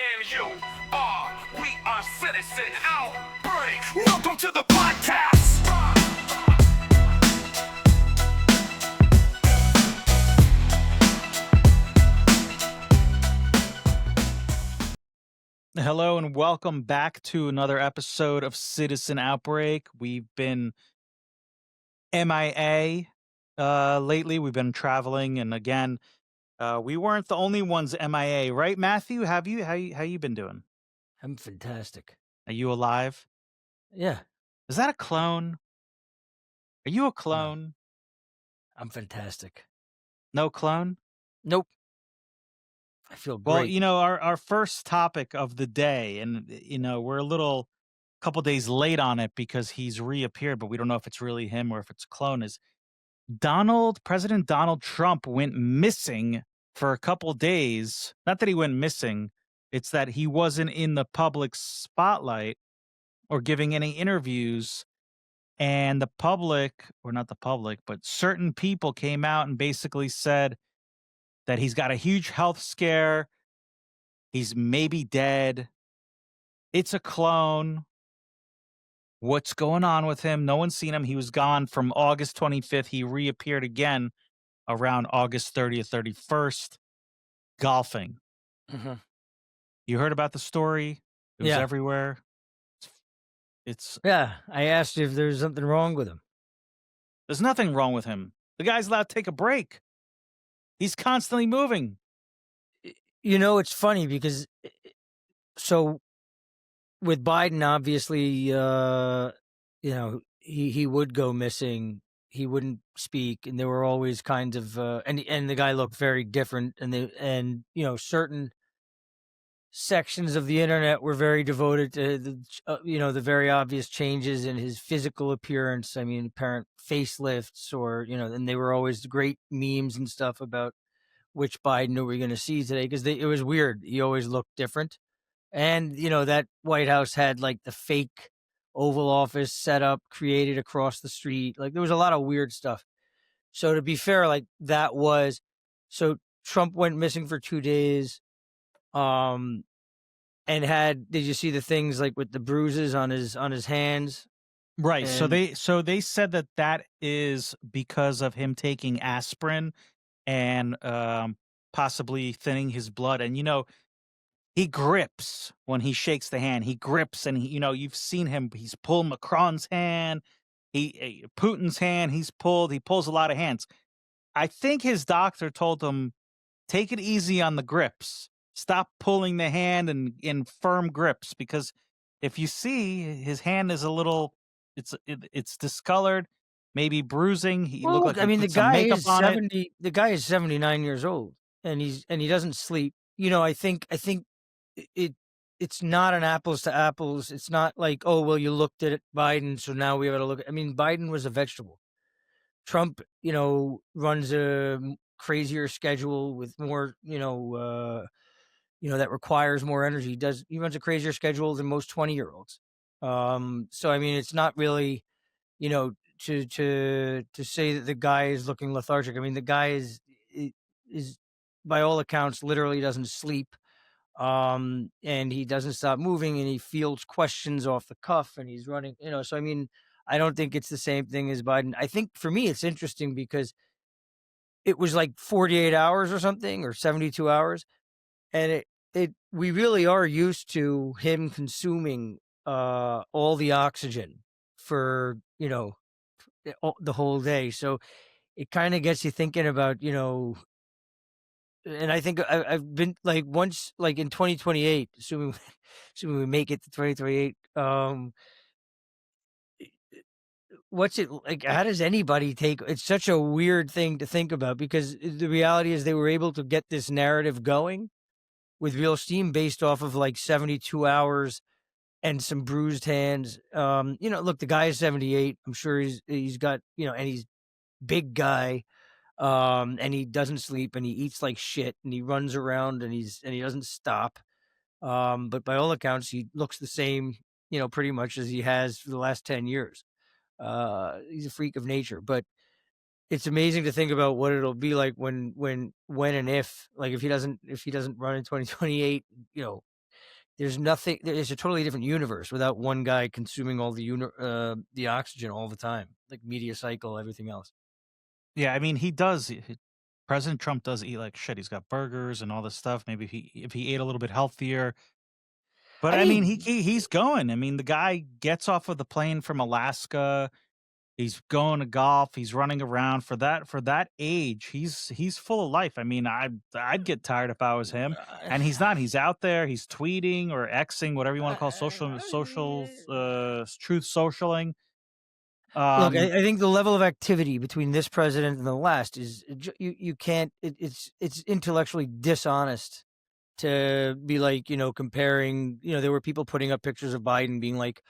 and you are. We are Citizen Outbreak. Welcome to the podcast. Hello and welcome back to another episode of Citizen Outbreak. We've been MIA lately. We've been traveling, and again, we weren't the only ones MIA, right, Matthew? How you been doing? I'm fantastic. Are you alive? Yeah, Is that a clone? Are you a clone? I'm fantastic. No clone? Nope. I feel great. Well, you know, our first topic of the day, and you know, we're a couple days late on it because he's reappeared, but we don't know if it's really him or if it's a clone, is President Donald Trump went missing for a couple days. Not that he went missing, it's that he wasn't in the public spotlight or giving any interviews. And the public, or not the public, but certain people came out and basically said that he's got a huge health scare. He's maybe dead. It's a clone. What's going on with him? No one's seen him. He was gone from August 25th. He reappeared again around August 30th, 31st, golfing. Mhm. You heard about the story? It was Yeah. everywhere. It's Yeah, I asked if there's something wrong with him. There's nothing wrong with him. The guy's allowed to take a break. He's constantly moving. You know, it's funny because so with Biden, obviously, he would go missing. He wouldn't speak, and there were always kinds of and the guy looked very different, and certain sections of the internet were very devoted to the very obvious changes in his physical appearance. I mean, apparent facelifts, or and they were always great memes and stuff about which Biden are we going to see today, because it was weird. He always looked different, and that White House had like the fake Oval Office set up, created across the street. Like there was a lot of weird stuff. So to be fair, like that was so Trump went missing for 2 days. And did you see the things like with the bruises on his hands? Right. And So they said that is because of him taking aspirin and possibly thinning his blood. And he grips when he shakes the hand. He grips, and you've seen him. He's pulled Macron's hand. Putin's hand. He pulls a lot of hands. I think his doctor told him, take it easy on the grips. Stop pulling the hand and in firm grips, because if you see his hand is a little, it's discolored, maybe bruising. He looked like I he mean, put some makeup on it. The guy is 79 years old, and he doesn't sleep. I think it's not an apples to apples. It's not like, oh well, you looked at Biden, so now we got to look. I mean, Biden was a vegetable. Trump, runs a crazier schedule with more, that requires more energy. He runs a crazier schedule than most 20-year-olds. So I mean, it's not really, to say that the guy is looking lethargic. I mean, the guy is by all accounts literally doesn't sleep. And he doesn't stop moving, and he fields questions off the cuff, and he's running, so I mean, I don't think it's the same thing as Biden. I think for me it's interesting because it was like 48 hours or something, or 72 hours, and we really are used to him consuming all the oxygen for the whole day. So it kind of gets you thinking about and I think I've been like once, like in 2028, assuming we make it to 2028. What's it like? How does anybody take? It's such a weird thing to think about, because the reality is they were able to get this narrative going with real steam based off of like 72 hours and some bruised hands. Look, the guy is 78. I'm sure he's got, and he's big guy. And he doesn't sleep, and he eats like shit, and he runs around, and he doesn't stop. But by all accounts, he looks the same, pretty much as he has for the last 10 years. He's a freak of nature, but it's amazing to think about what it'll be like when and if, like, if he doesn't run in 2028, there's nothing. There's a totally different universe without one guy consuming all the oxygen all the time, like media cycle, everything else. Yeah, I mean, he does. President Trump does eat like shit. He's got burgers and all this stuff. Maybe if he ate a little bit healthier. But I I mean, mean, he's going. I mean, the guy gets off of the plane from Alaska. He's going to golf. He's running around for that age. He's full of life. I mean, I'd get tired if I was him. And he's not. He's out there. He's tweeting or Xing, whatever you want to call truth socialing. look, Um, I think the level of activity between this president and the last is you can't. It's intellectually dishonest to be like, comparing. There were people putting up pictures of Biden being like,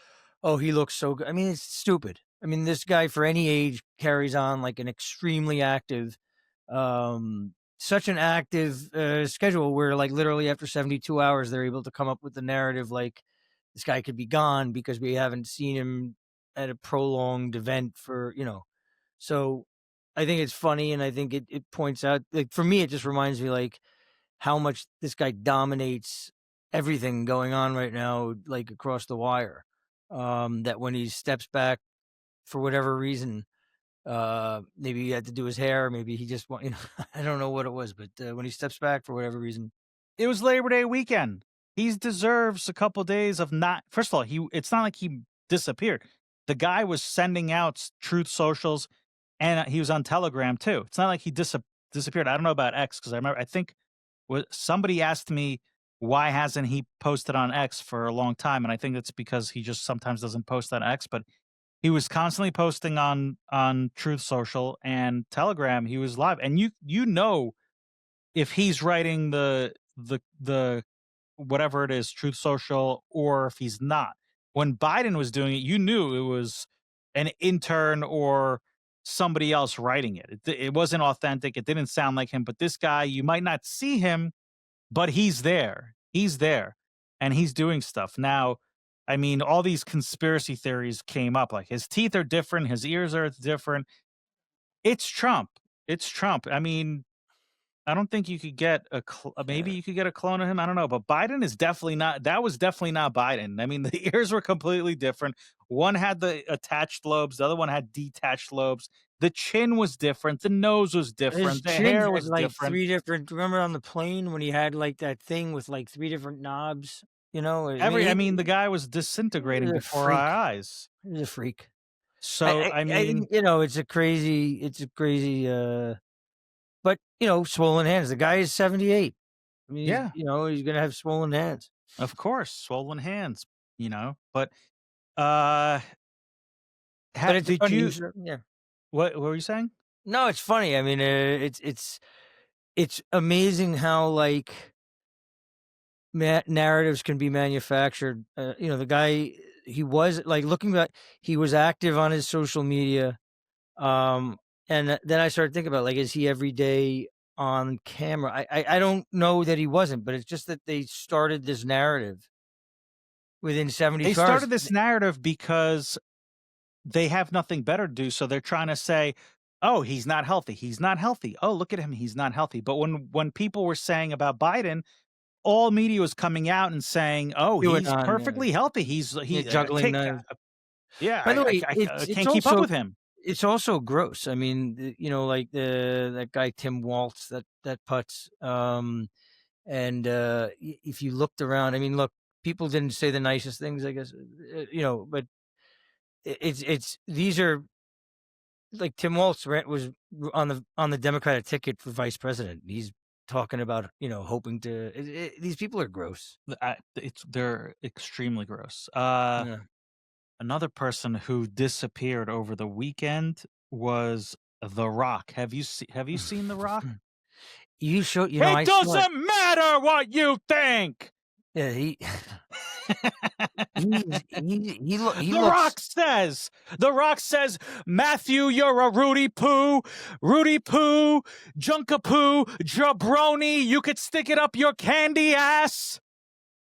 "Oh, he looks so good." I mean, it's stupid. I mean, this guy for any age carries on like an extremely active, such an active schedule where like literally after 72 hours they're able to come up with the narrative like this guy could be gone because we haven't seen him at a prolonged event for. So I think it's funny, and I think it points out, like, for me it just reminds me like how much this guy dominates everything going on right now, like across the wire. That when he steps back for whatever reason, maybe he had to do his hair, maybe he just want, I don't know what it was, but when he steps back for whatever reason, it was Labor Day weekend. He deserves a couple days of not. First of all, it's not like he disappeared. The guy was sending out truth socials, and he was on Telegram too. It's not like he disappeared. I don't know about X because I think somebody asked me why hasn't he posted on X for a long time, and I think it's because he just sometimes doesn't post on X. But he was constantly posting on Truth Social and Telegram. He was live, and you know if he's writing the whatever it is, Truth Social, or if he's not. When Biden was doing it, you knew it was an intern or somebody else writing it. It wasn't authentic. It didn't sound like him. But this guy, you might not see him, but he's there. He's there, and he's doing stuff. Now, I mean, all these conspiracy theories came up. Like his teeth are different, his ears are different. It's Trump. It's Trump. I mean, I don't think you could get maybe yeah. you could get a clone of him. I don't know, but Biden is definitely not. That was definitely not Biden. I mean, the ears were completely different. One had the attached lobes, the other one had detached lobes. The chin was different. The nose was His different. The chin hair had was like different. three different. Remember on the plane when he had like that thing with like three different knobs? I mean, the guy was disintegrating He's a before our freak. eyes. He's a freak. So, I I think mean, it's a crazy. But swollen hands. The guy is 78. I mean, yeah, he's gonna have swollen hands. of course, swollen hands, but, uh, But it's did funny. you, Yeah. what were you saying? No, it's funny. I mean, it's amazing how like narratives can be manufactured. The guy, he was like looking back, he was active on his social media. And then I started thinking about like, is he every day on camera? I don't know that he wasn't, but it's just that they started this narrative within 70 They cars. started this narrative because they have nothing better to do, so they're trying to say, "Oh, he's not healthy. He's not healthy. Oh, look at him. He's not healthy." But when people were saying about Biden, all media was coming out and saying, "Oh, he's QAnon, perfectly healthy. He juggling knives. yeah, By the way, I it's can't keep up also with him." it's also gross. I mean, like that guy Tim Waltz that putts. And if you looked around, I mean, look, people didn't say the nicest things, I guess, but it's these are like Tim Waltz was on the Democratic ticket for vice president. He's talking about hoping to. These people are gross. They're extremely gross. Yeah. Another person who disappeared over the weekend was The Rock. Have you seen The Rock? You show, It I saw it. doesn't matter what you think. Yeah, he he The looks. Rock says, Matthew, you're a Rudy Poo, Junkapoo, Jabroni. You could stick it up your candy ass.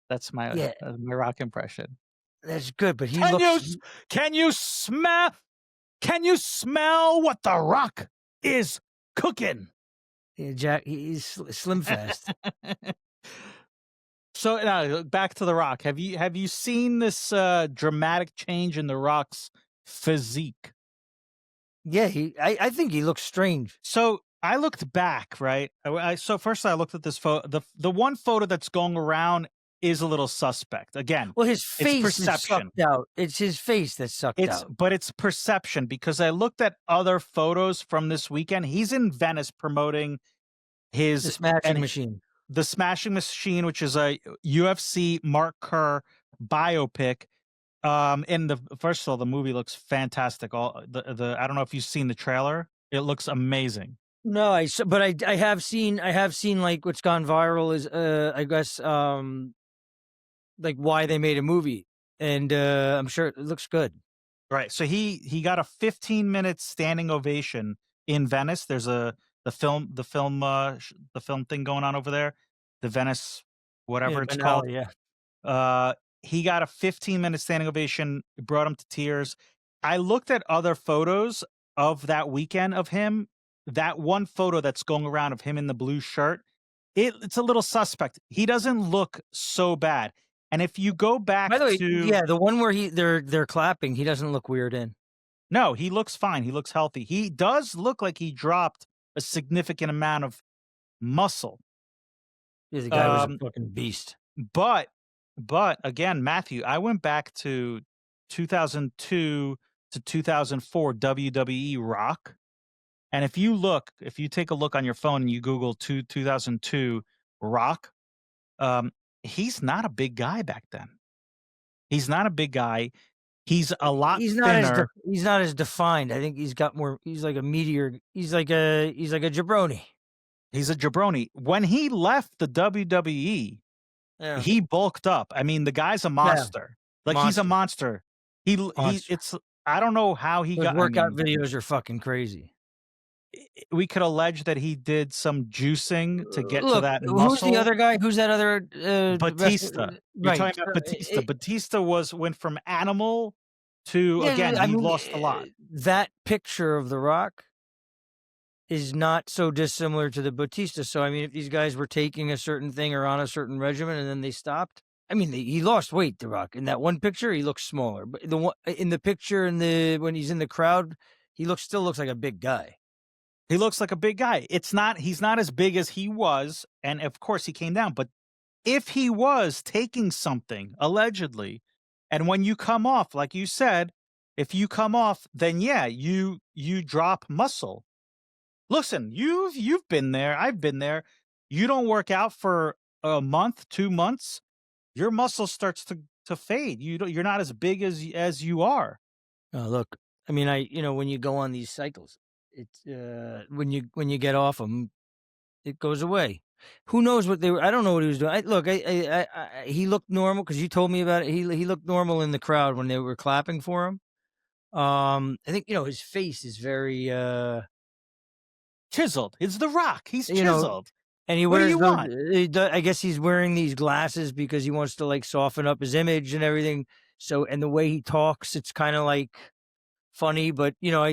That's my Yeah, my Rock impression. that's good, but he Can looks. you can you smell? Can you smell what The Rock is cooking? Yeah, Jack, he's slim fast. So back to The Rock. Have you seen this dramatic change in The Rock's physique? Yeah, I think he looks strange. So I looked back, right? So first I looked at this photo. The one photo that's going around is a little suspect. Again, Well, his it's face is perception. sucked out. It's his face that's sucked out. But it's perception because I looked at other photos from this weekend. He's in Venice promoting The his smashing machine. the Smashing Machine, which is a UFC Mark Kerr biopic. And first of all, the movie looks fantastic. All the I don't know if you've seen the trailer. It looks amazing. No, but I have seen like what's gone viral is I guess like why they made a movie, and I'm sure it looks good. Right. So he got a 15-minute standing ovation in Venice. There's the film the film thing going on over there, the Venice whatever Yeah, it's Manila, called. yeah. He got a 15-minute standing ovation. It brought him to tears. I looked at other photos of that weekend of him. That one photo that's going around of him in the blue shirt, it's a little suspect. He doesn't look so bad. And if you go back By the way, to yeah, the one where they're clapping, he doesn't look weird in. no, he looks fine. He looks healthy. He does look like he dropped a significant amount of muscle. Yeah, the guy was a Um, fucking beast. but again, Matthew, I went back to 2002 to 2004 WWE Rock. And if you take a look on your phone and you Google 2002 Rock, he's not a big guy back then. He's not a big guy. He's a lot thinner. He's not as defined. I think he's got more. He's like a meteor. He's like a jabroni. He's a jabroni. When he left the WWE, Yeah. he bulked up. I mean, the guy's a monster. Like he's a monster. Monster. It's I don't know how he Those got workout videos are fucking crazy. we could allege that he did some juicing to get to Look, that who's muscle. the other guy? Who's that other Batista. You're Right. talking about Batista. Batista went from animal to again, he lost a lot. That picture of The Rock is not so dissimilar to the Batista. So I mean, if these guys were taking a certain thing or on a certain regimen and then they stopped, I mean, he lost weight. The Rock in that one picture, he looks smaller, but the one in the picture when he's in the crowd, he still looks like a big guy. He looks like a big guy. He's not as big as he was, and of course he came down, but if he was taking something allegedly, and when you come off, like you said, if you come off, then yeah, you drop muscle. Listen, you've been there, I've been there. You don't work out for a month, 2 months, your muscle starts to fade. You're not as big as you are. Look, I mean, when you go on these cycles, it's when you get off them, it goes away. Who knows what they were? I don't know what he was doing. He looked normal because you told me about it. He looked normal in the crowd when they were clapping for him. I think his face is very chiseled. It's The Rock. He's chiseled. And he wears I guess he's wearing these glasses because he wants to like soften up his image and everything. So, and the way he talks, it's kind of like funny, but I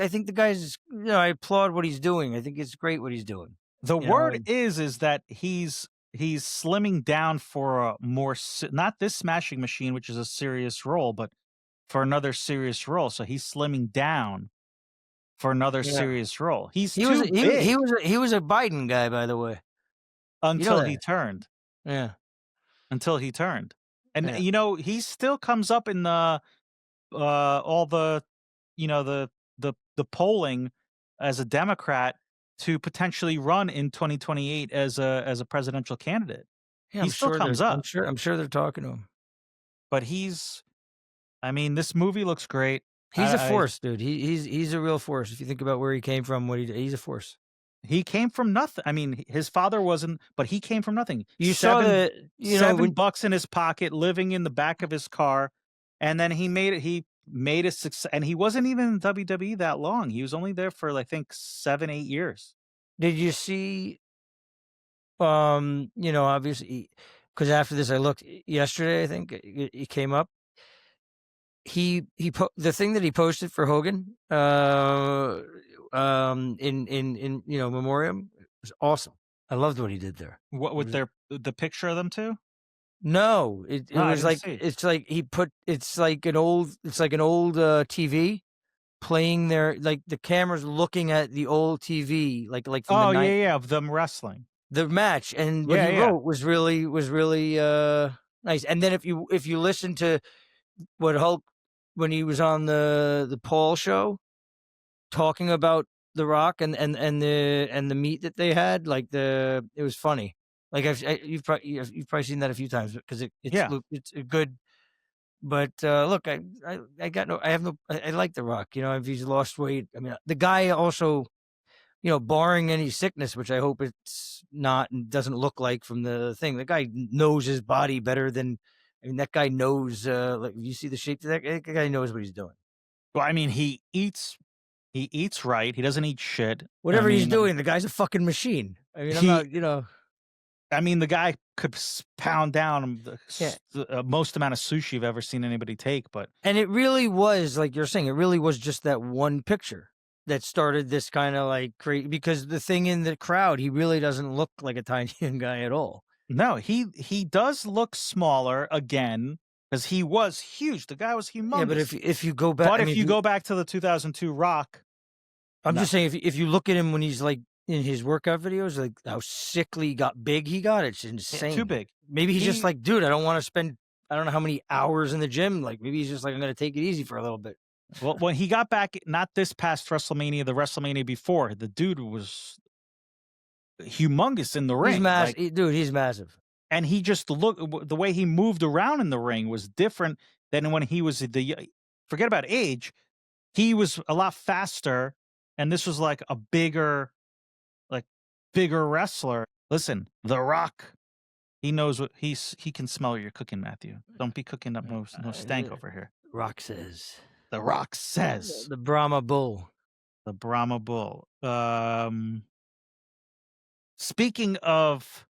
think the guy's, I applaud what he's doing. I think it's great what he's doing. The word is that he's slimming down for a more not this Smashing Machine, which is a serious role, but for another serious role. So he's slimming down for another serious role. He was a Biden guy, by the way, until he turned. Yeah, until he turned, and he still comes up in the all the the polling as a Democrat to potentially run in 2028 as a presidential candidate. Yeah, he still comes up. I'm sure they're talking to him. But I mean, this movie looks great. He's a force, dude. He's a real force. If you think about where he came from, he's a force. He came from nothing. I mean, his father wasn't, but he came from nothing. You saw that, $7 in his pocket, living in the back of his car, and then he made a success. And he wasn't even in WWE that long. He was only there for I think 7-8 years. Did you see? Obviously, because after this, I looked yesterday. I think it came up. The thing that he posted for Hogan, in memoriam was awesome. I loved what he did there. What with the picture of them two? No, it No, I was didn't like see. it's like he put it's like an old TV playing there, like the camera's looking at the old TV, like from the Oh, yeah, night yeah, of them wrestling. the match, and what Yeah, he yeah. wrote was really nice. And then if you listen to what Hulk when he was on the Paul show talking about The Rock and the meet that they had, like it was funny. Like you've probably seen that a few times because Yeah. it's a good. But look, I got no, I have no, I like The Rock. You know, if he's lost weight, I mean, the guy also, barring any sickness, which I hope it's not and doesn't look like from the thing, the guy knows his body better than. I mean, that guy knows. Like you see the shape of that guy knows what he's doing. Well, I mean, he eats right. He doesn't eat shit. I Whatever he's mean, doing, the guy's a fucking machine. I mean, I'm he not. the guy could pound down Yeah. the most amount of sushi you've ever seen anybody take, but And it really was, like you're saying, it really was just that one picture that started this kind of like crazy. Because the thing in the crowd, he really doesn't look like a tiny guy at all. no, he does look smaller again because he was huge. The guy was humongous. Yeah, but if you go back, but I if mean, you go back to the 2002 Rock, I'm no. just saying, if you look at him when he's like in his workout videos, like how sickly big he got, it's insane. Too big. Maybe he's just like, dude, I don't want to spend, I don't know how many hours in the gym. Like maybe he's just like, I'm going to take it easy for a little bit. Well, when he got back, not this past WrestleMania, the WrestleMania before, the dude was humongous in the ring. He's massive, dude. He's massive. And he just looked, the way he moved around in the ring was different than when he was forget about age. He was a lot faster, and this was like a bigger wrestler. Listen, The Rock, he knows what he can smell your cooking, Matthew. Don't be cooking up no stank over here. Rock says. The Rock says. The Brahma Bull. The Brahma Bull. Speaking of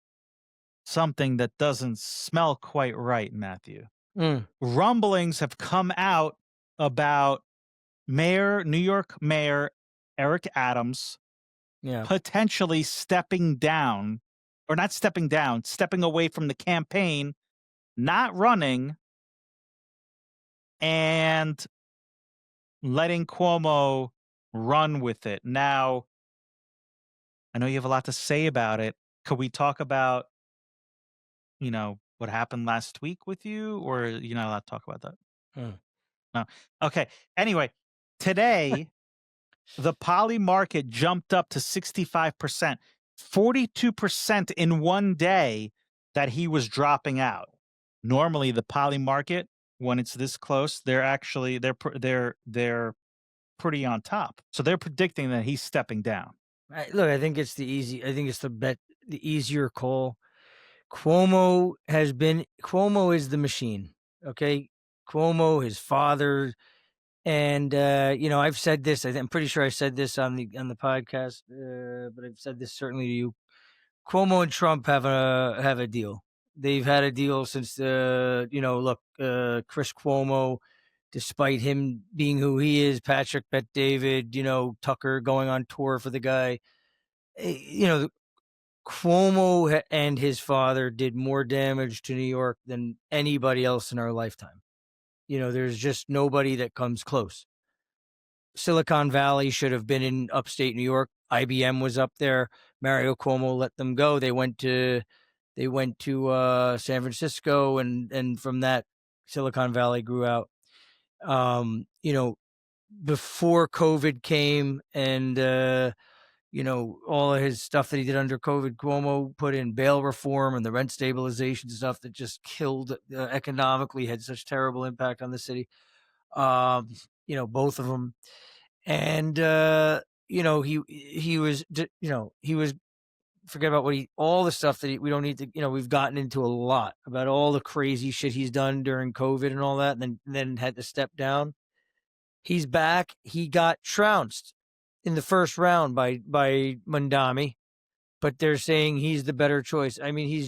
something that doesn't smell quite right, Matthew. Rumblings have come out about New York Mayor Eric Adams potentially stepping down, or not stepping down, stepping away from the campaign, not running, and letting Cuomo run with it. Now, I know you have a lot to say about it. Could we talk about, what happened last week with you, or you're not allowed to talk about that? No. Okay. Anyway, today, the poly market jumped up to 65%, 42% in one day that he was dropping out. Normally, the poly market, when it's this close, they're pretty on top. So they're predicting that he's stepping down. Look, I think it's the easier call. Cuomo is the machine. Okay. Cuomo, his father, and I've said this. I'm pretty sure I said this on the podcast, but I've said this certainly to you. Cuomo and Trump have a deal. They've had a deal since Chris Cuomo, despite him being who he is, Patrick Bet David, Tucker going on tour for the guy. Cuomo and his father did more damage to New York than anybody else in our lifetime. There's just nobody that comes close. Silicon Valley should have been in upstate New York. IBM was up there. Mario Cuomo let them go. They went to San Francisco, and from that, Silicon Valley grew out. Before COVID came and all of his stuff that he did under COVID, Cuomo put in bail reform and the rent stabilization stuff that just killed economically, had such terrible impact on the city. Both of them. And, he was, forget about all the stuff that we don't need to, we've gotten into a lot about all the crazy shit he's done during COVID and all that, and then had to step down. He's back. He got trounced in the first round by Mandami, but they're saying he's the better choice. I mean,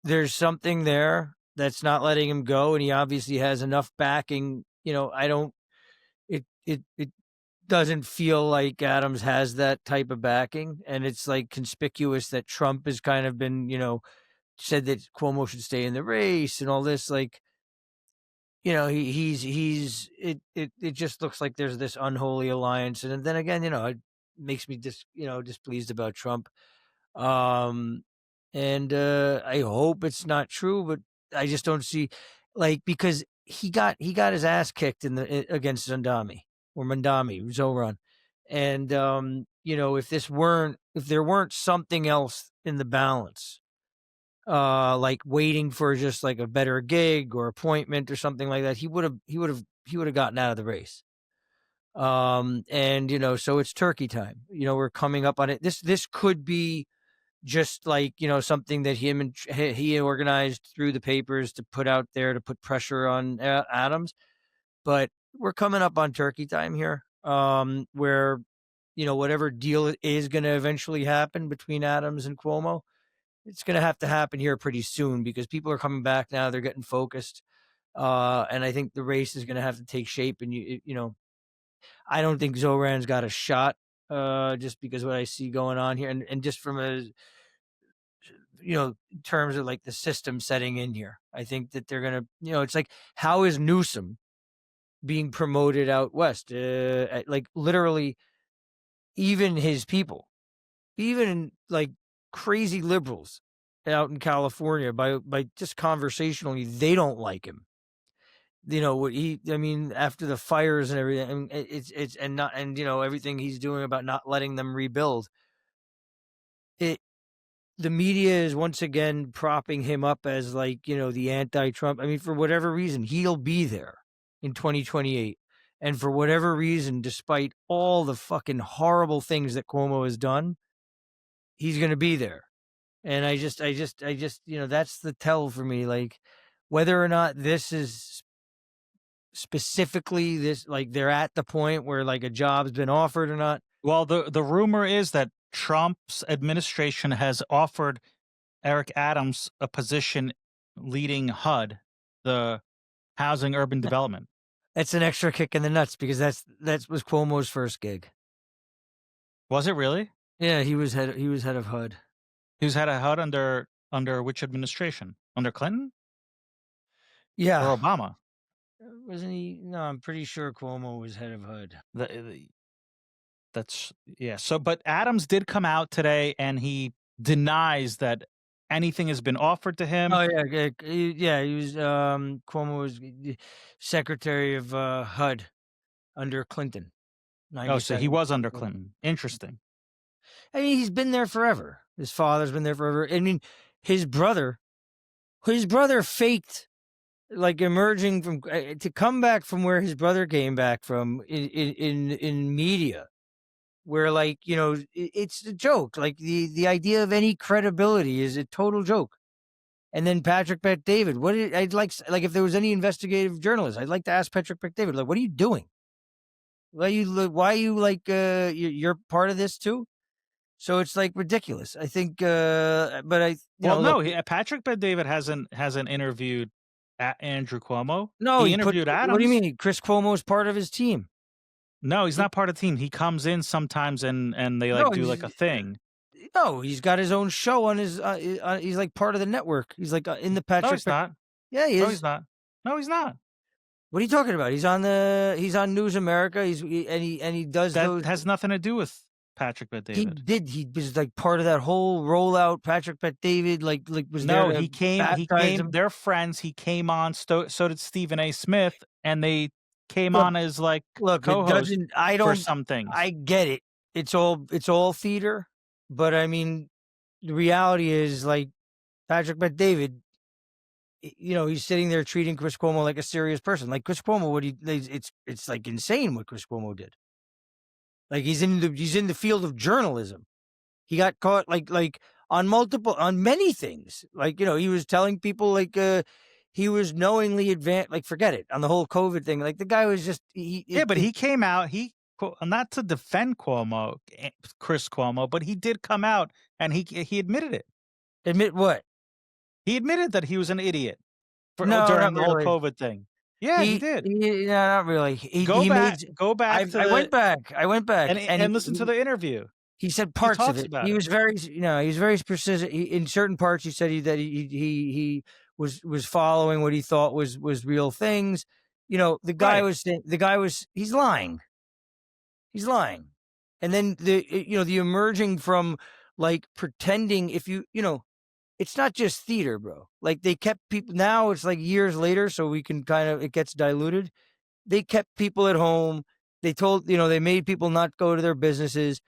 there's something there that's not letting him go, and he obviously has enough backing. It doesn't feel like Adams has that type of backing, and it's like conspicuous that Trump has kind of been, said that Cuomo should stay in the race and all this. Like, it just looks like there's this unholy alliance. And then again, it makes me displeased about Trump. And I hope it's not true, but I just don't see, because he got his ass kicked against Mandami, Zoran. And if there weren't something else in the balance, like waiting for just like a better gig or appointment or something like that, he would have gotten out of the race. And so it's turkey time. We're coming up on it. This could be just like something that he organized through the papers to put out there to put pressure on Adams. But we're coming up on turkey time here, where whatever deal is going to eventually happen between Adams and Cuomo, it's going to have to happen here pretty soon, because people are coming back now. They're getting focused. And I think the race is going to have to take shape. And, I don't think Zoran's got a shot, just because what I see going on here. And just from in terms of like the system setting in here, I think that they're going to, it's like, how is Newsom being promoted out west? Like literally even his people, even like crazy liberals out in California, by just conversationally, they don't like him. What after the fires and everything, everything he's doing about not letting them rebuild, the media is once again propping him up as like, the anti-Trump. For whatever reason, he'll be there in 2028. And for whatever reason, despite all the fucking horrible things that Cuomo has done, he's going to be there. And I just, that's the tell for me. Like, whether or not this is specifically this, like they're at the point where like a job's been offered or not. Well, the rumor is that Trump's administration has offered Eric Adams a position leading HUD, the Housing Urban Development. That's an extra kick in the nuts, because that was Cuomo's first gig. Was it really? Yeah, he was head of HUD. He was head of HUD under which administration? Under Clinton? Yeah. Or Obama? Wasn't he? No, I'm pretty sure Cuomo was head of HUD. That's yeah. So, but Adams did come out today and he denies that anything has been offered to him. Oh yeah, he was. Cuomo was secretary of HUD under Clinton. Oh, so he was under Clinton. Interesting. He's been there forever. His father's been there forever. His brother faked like emerging from to come back from where his brother came back from in media, where like it's a joke. Like the idea of any credibility is a total joke. And then Patrick Bet-David, I'd like if there was any investigative journalist, I'd like to ask Patrick Bet-David, like, what are you doing? Why are you like you're part of this too? So it's like ridiculous. I think, but Patrick Bet-David hasn't interviewed Andrew Cuomo. No, he interviewed Adams. What do you mean? Chris Cuomo is part of his team. No, he's not part of the team. He comes in sometimes and they do like a thing. No, he's got his own show on his. He's like part of the network. He's like in the Patrick. No, he's not. Yeah, he is. No, he's not. No, he's not. What are you talking about? He's on News America. He does that has nothing to do with Patrick Bet-David. He was like part of that whole rollout. Patrick Bet-David was there. No, he came. They're friends. He came on. So did Stephen A. Smith, and they came on as like co-host for some things. I get it. It's all theater, but the reality is like Patrick Bet-David. He's sitting there treating Chris Cuomo like a serious person. Like Chris Cuomo, it's like insane what Chris Cuomo did. Like he's in the field of journalism. He got caught like on many things. Like, he was telling people like he was knowingly forget it, on the whole COVID thing. Like the guy was just but he came out, not to defend Chris Cuomo, but he did come out and he admitted it. Admit what? He admitted that he was an idiot during the whole COVID thing. Yeah, he did. No, not really. Go back. I went back. And listen to the interview. He said parts of talks it. about He it. was very, he was very specific. In certain parts, he said that he was following what he thought was real things. The guy Right. was saying, he's lying. He's lying. And then the emerging from like pretending it's not just theater, bro. Like they kept people, now it's like years later, so we can it gets diluted. They kept people at home. They told, they made people not go to their businesses.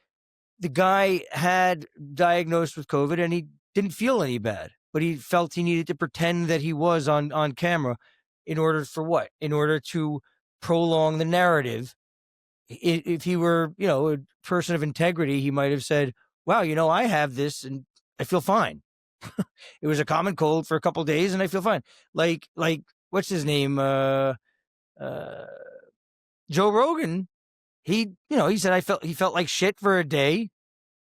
The guy had diagnosed with COVID and he didn't feel any bad, but he felt he needed to pretend that he was on camera in order for what? In order to prolong the narrative. If he were, a person of integrity, he might have said, wow, I have this and I feel fine. It was a common cold for a couple of days and I feel fine. Like what's his name? Joe Rogan. He said he felt like shit for a day,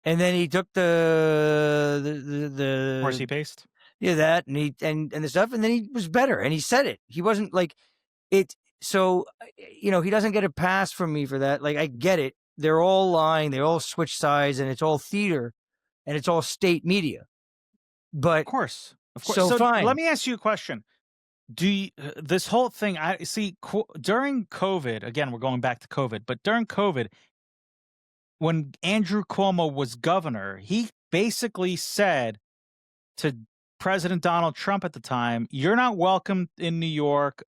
and then he took the Horsey paste. yeah, that, and the stuff, and then he was better, and he said it. He wasn't like it. So he doesn't get a pass from me for that. Like I get it. They're all lying. They all switch sides, and it's all theater, and it's all state media. But Of course. so fine. Let me ask you a question. Do you, this whole thing, I see during COVID, again, we're going back to COVID, but during COVID, when Andrew Cuomo was governor, he basically said to President Donald Trump at the time, you're not welcome in New York,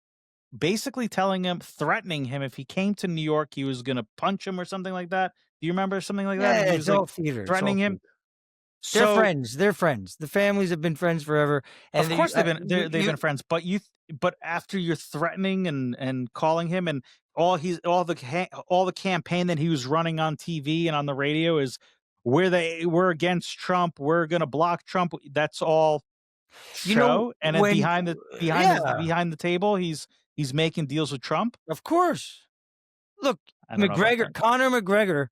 basically threatening him if he came to New York, he was going to punch him or something like that. Do you remember something like that? Yeah, He was it's all theater. threatening him. They're So, friends. They're friends. The families have been friends forever. And of course they've been friends, but after you're threatening and calling him, and all the campaign that he was running on TV and on the radio is we're against Trump, we're gonna block Trump. That's all show. And then behind the table, he's making deals with Trump. Of course. Look, I don't know about that. Conor McGregor,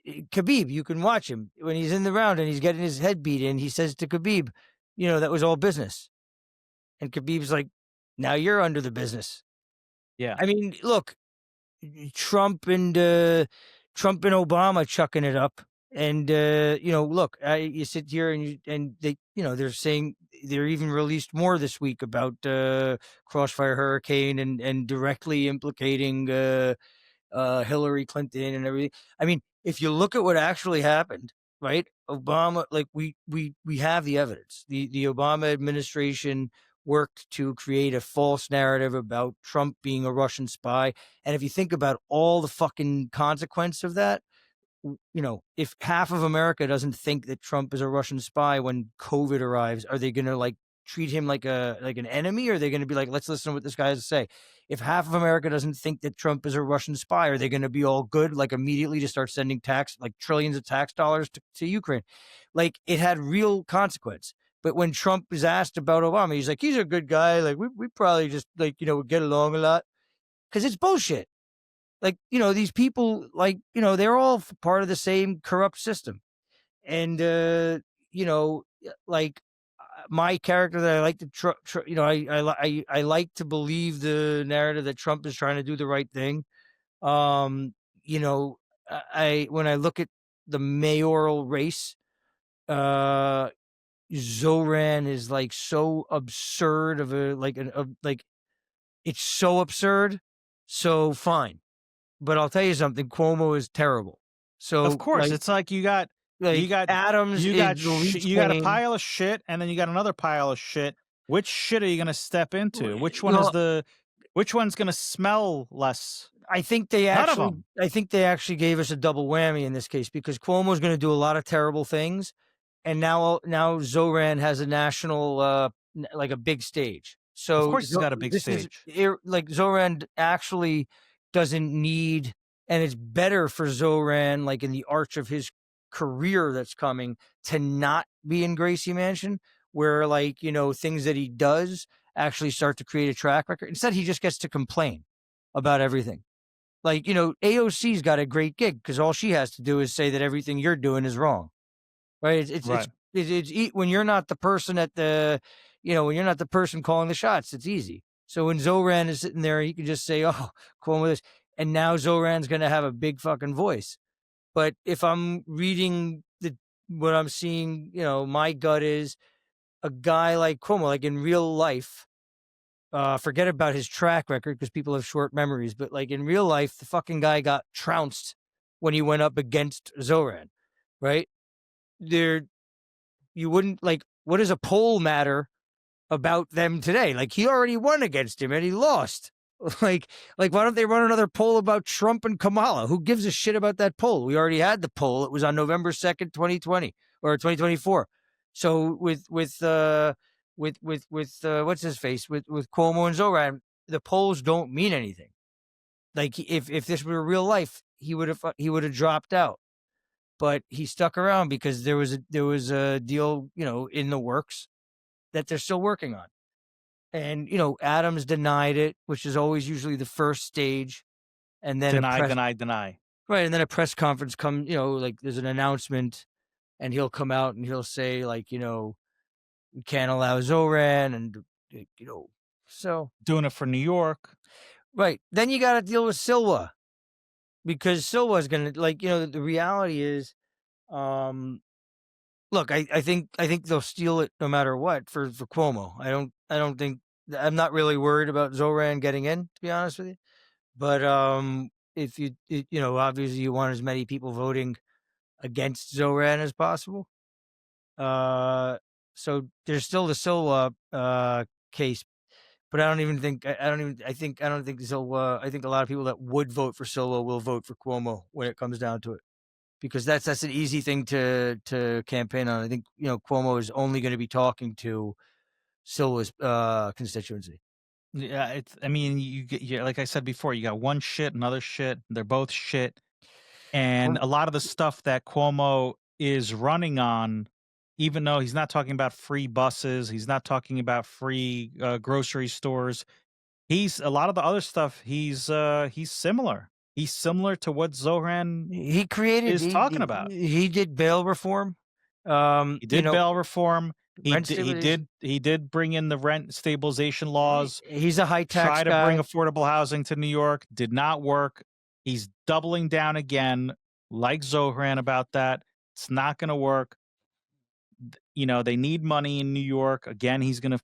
Khabib, you can watch him when he's in the round and he's getting his head beat in. He says to Khabib, that was all business. And Khabib's like, now you're under the business. Yeah. I mean, look, Trump and Obama chucking it up. And, look, you sit here and they, they're saying they're even released more this week about Crossfire Hurricane and directly implicating Hillary Clinton and everything. I mean, if you look at what actually happened, right? Obama, like we have the evidence. The Obama administration worked to create a false narrative about Trump being a Russian spy. And if you think about all the fucking consequence of that, if half of America doesn't think that Trump is a Russian spy when COVID arrives, are they going to treat him like an enemy? Or are they going to be like, let's listen to what this guy has to say? If half of America doesn't think that Trump is a Russian spy, are they going to be all good, immediately to start sending trillions of tax dollars to Ukraine? It had real consequence. But when Trump is asked about Obama, he's like, he's a good guy. We probably just would get along a lot, because it's bullshit. These people, they're all part of the same corrupt system. And, my character that I like to, I like to believe the narrative that Trump is trying to do the right thing. When I look at the mayoral race, Zoran is so absurd it's so absurd. So fine. But I'll tell you something, Cuomo is terrible. So of course, it's you got Adams, you got a pile of shit, and then you got another pile of shit. Which shit are you going to step into? Which one which one's going to smell less? I think they actually gave us a double whammy in this case, because Cuomo's going to do a lot of terrible things, and now Zoran has a national a big stage. So of course he's got a big stage. Zoran actually doesn't need, and it's better for Zoran, in the arch of his career that's coming, to not be in Gracie Mansion, where things that he does actually start to create a track record. Instead, he just gets to complain about everything. AOC's got a great gig because all she has to do is say that everything you're doing is wrong, right? It's when you're not the person at the, when you're not the person calling the shots, it's easy. So when Zoran is sitting there, he can just say, "Oh, Cuomo this," and now Zoran's going to have a big fucking voice. But if I'm reading what I'm seeing, my gut is a guy like Cuomo, like in real life. Forget about his track record because people have short memories. But like in real life, the fucking guy got trounced when he went up against Zoran, right? There, you wouldn't like. What does a poll matter about them today? Like he already won against him and he lost. Like, why don't they run another poll about Trump and Kamala? Who gives a shit about that poll? We already had the poll. It was on November 2nd, 2020 or 2024. So with what's his face with Cuomo and Zoran, the polls don't mean anything. Like if this were real life, he would have dropped out, but he stuck around because there was a deal in the works that they're still working on. And, Adams denied it, which is always usually the first stage. And then Deny. Right. And then a press conference like there's an announcement and he'll come out and he'll say like, we can't allow Zoran and, so. Doing it for New York. Right. Then you got to deal with Silva because Silva's going to the reality is, look, I think they'll steal it no matter what for Cuomo. I don't think I'm not really worried about Zoran getting in, to be honest with you. But if obviously you want as many people voting against Zoran as possible. So there's still the Silva case, but I don't think Silva. I think a lot of people that would vote for Silva will vote for Cuomo when it comes down to it. Because that's an easy thing to campaign on. I think Cuomo is only going to be talking to Silva's constituency. Yeah, like I said before, you got one shit, another shit. They're both shit, and a lot of the stuff that Cuomo is running on, even though he's not talking about free buses, he's not talking about free grocery stores. A lot of the other stuff. He's similar. He's similar to what Zoran is talking about. He did bail reform. He did bail reform. He did bring in the rent stabilization laws. He's a high tax guy. Try to bring affordable housing to New York. Did not work. He's doubling down again, like Zoran about that. It's not going to work. They need money in New York. Again, he's going to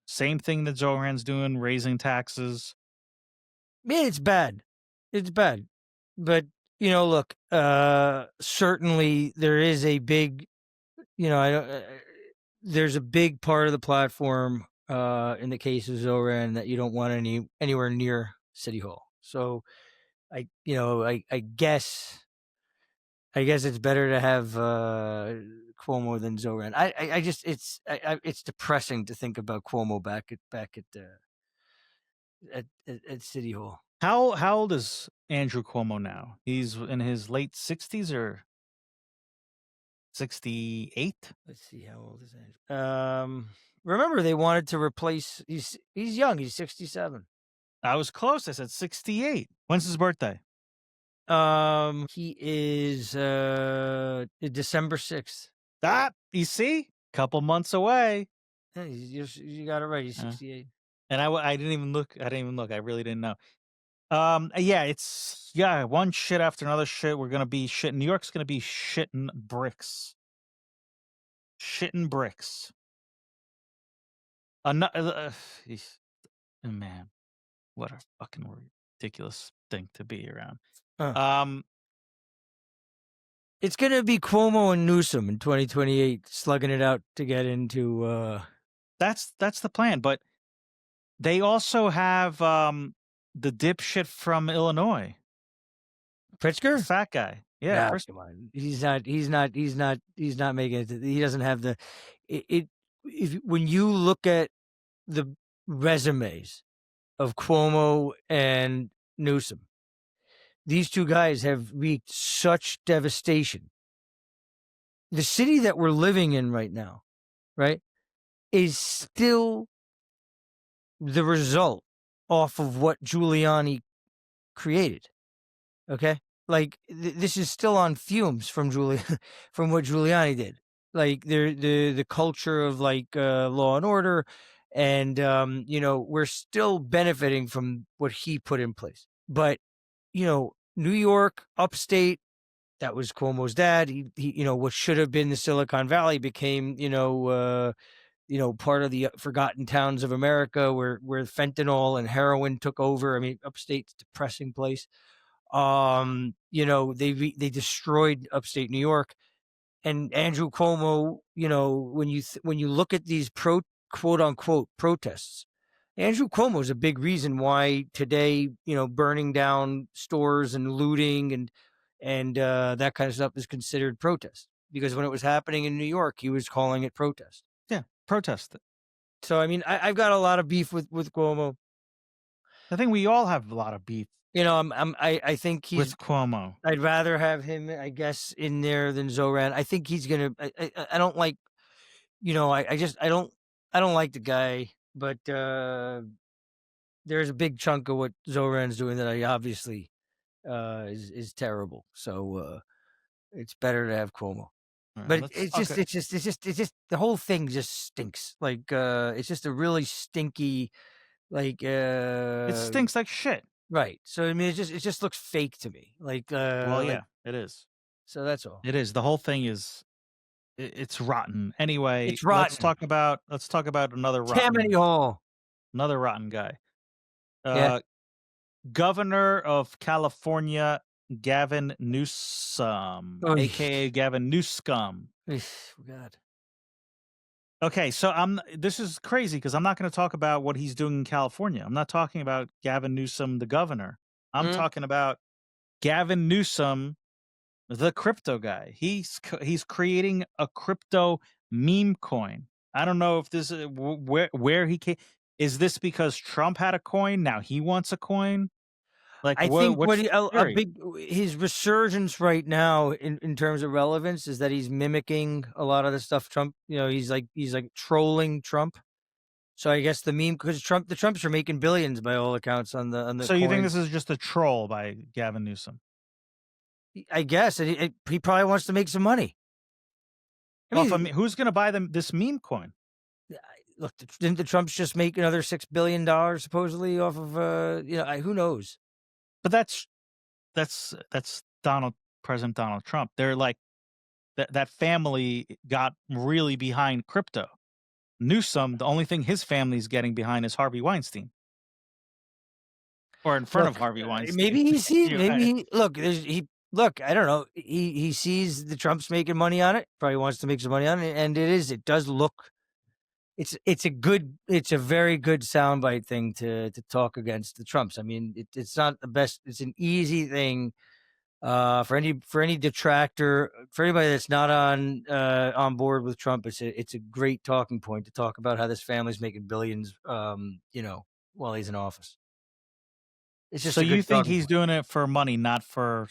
same thing that Zoran's doing, raising taxes. Yeah, it's bad. It's bad. But, look, certainly there is a big, there's a big part of the platform in the case of Zoran that you don't want anywhere near City Hall. So I guess it's better to have Cuomo than Zoran. It's depressing to think about Cuomo back at City Hall. How old is Andrew Cuomo now? He's in his late 60s or 68? Let's see, how old is Andrew? Remember they wanted to replace. He's young. He's 67. I was close. I said 68. When's his birthday? He is December 6th. You see, couple months away. Yeah, you got it right. He's 68. And I didn't even look. I really didn't know. It's one shit after another shit. We're gonna be shit. New York's gonna be shitting bricks. Shitting bricks. Man, what a fucking ridiculous thing to be around. It's gonna be Cuomo and Newsom in 2028, slugging it out to get into. That's the plan, but they also have the dipshit from Illinois, Pritzker, the fat guy. Yeah, come on. He's not making it. He doesn't have the. When you look at the resumes of Cuomo and Newsom, these two guys have wreaked such devastation. The city that we're living in right now, right, is still the result off of what Giuliani created. Okay? Like this is still on fumes from what Giuliani did. Like the culture of like law and order, and we're still benefiting from what he put in place. But New York, upstate, that was Cuomo's dad. He what should have been the Silicon Valley became, part of the forgotten towns of America where fentanyl and heroin took over. I mean, upstate's a depressing place. They destroyed upstate New York. And Andrew Cuomo, when you look at these quote unquote protests, Andrew Cuomo is a big reason why today, burning down stores and looting and that kind of stuff is considered protest. Because when it was happening in New York, he was calling it protest. Yeah, protest it. So I mean, I've got a lot of beef with Cuomo. I think we all have a lot of beef I think he's with Cuomo. I'd rather have him, I guess, in there than Zoran. I think he's gonna. I don't like, I don't like the guy, but there's a big chunk of what Zoran's doing that I obviously is terrible. So it's better to have Cuomo. All right, But let's- it's just the whole thing just stinks. Like it's just a really stinky, like it stinks like shit. right. So I mean, it just looks fake to me. Like Well, yeah, like, it is. so that's all. It is. The whole thing is it's rotten. Anyway, It's rotten. let's talk about Tammany Hall. another rotten guy. Yeah. Governor of California, Gavin Newsom, Oh, aka Gavin Newscum. God. Okay, so this is crazy because I'm not going to talk about what he's doing in California. I'm not talking about Gavin Newsom, the governor. I'm talking about Gavin Newsom, the crypto guy. He's creating a crypto meme coin. I don't know if this is where he came. Is this because Trump had a coin? Now he wants a coin? Like I think what's what the a theory? big his resurgence right now in terms of relevance is that he's mimicking a lot of the stuff Trump. He's like trolling Trump. So I guess the meme because the Trumps are making billions by all accounts on the. So you think coins. this is just a troll by Gavin Newsom? I guess and he probably wants to make some money. Who's going to buy this meme coin? Look, didn't the Trumps just make another $6 billion supposedly off of who knows? But that's President Donald Trump. They're like that family got really behind crypto. Newsom, the only thing his family's getting behind is Harvey Weinstein. Or in front of Harvey Weinstein. Maybe he sees. Look. I don't know. He sees the Trumps making money on it. Probably wants to make some money on it, and it does look. It's a very good soundbite thing to talk against the Trumps. I mean, it's not the best. It's an easy thing for any detractor, for anybody that's not on board with Trump. It's a great talking point to talk about how this family's making billions. While he's in office. It's just so you think he's point. doing it for money, not for